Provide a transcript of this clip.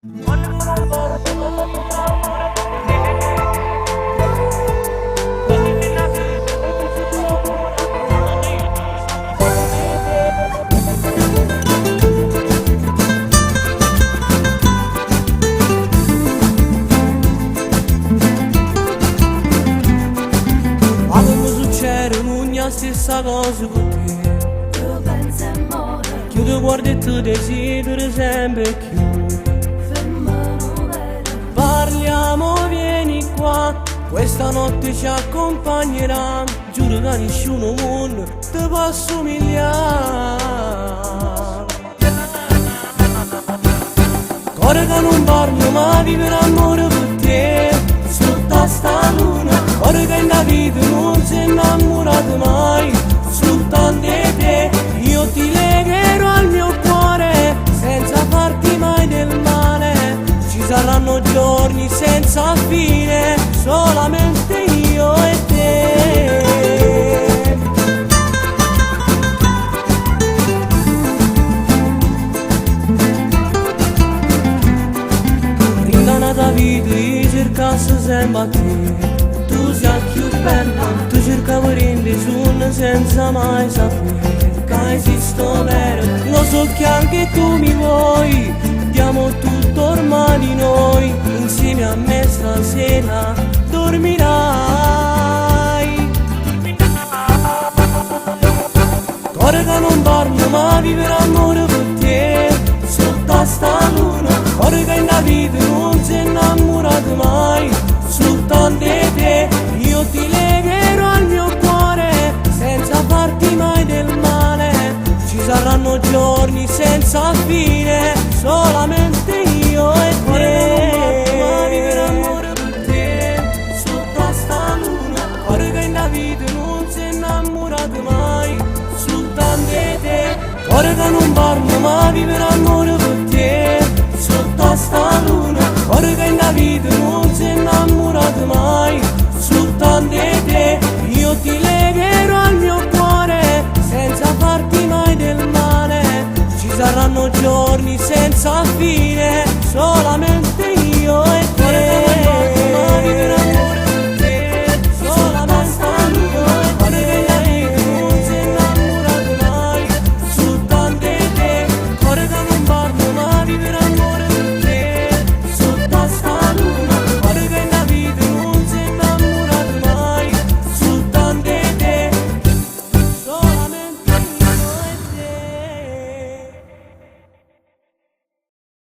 Quando succede la stessa cosa con te, Tu pensi amore, che ti guardo e ti desideri sempre più. fermo non vero. Parliamo, vieni qua, questa notte ci accompagnerà. Giuro che nessuno mondo ti può assomigliare. Cuore che non parlo ma vive l'amore per te, sotto sta luna. Cuore che in la vita non si è innamorato mai, soltanto di te. Io ti legherò al mio cuore senza farti mai del male. Ci saranno giorni senza fine, solamente io e te. Ringanata vita io cercassi sempre a te. Tu sei più bella, tu cercavi rendi su senza mai sapere che esisto vero. Lo so che anche tu mi vuoi, diamo tutto ormai di noi. Insieme a me stasera dormirai. Cuore che non parlo ma vive l'amore per te, sotto sta luna. Cuore che in la vita non si è innamorato mai, soltanto di te. Io ti legherò al mio cuore senza farti mai del male. Ci saranno giorni senza fine, solamente io e te. Ma vive l'amore per te, sotto sta luna. Cuore che in la vita non si è innamorato mai, soltanto di te. Cuore che non parlo ma vive l'amore per te, sotto sta luna. Cuore che in la vita non si è innamorato mai, soltanto di te. Io ti legherò al mio cuore senza farti mai del male. Ci saranno giorni senza fine, solamente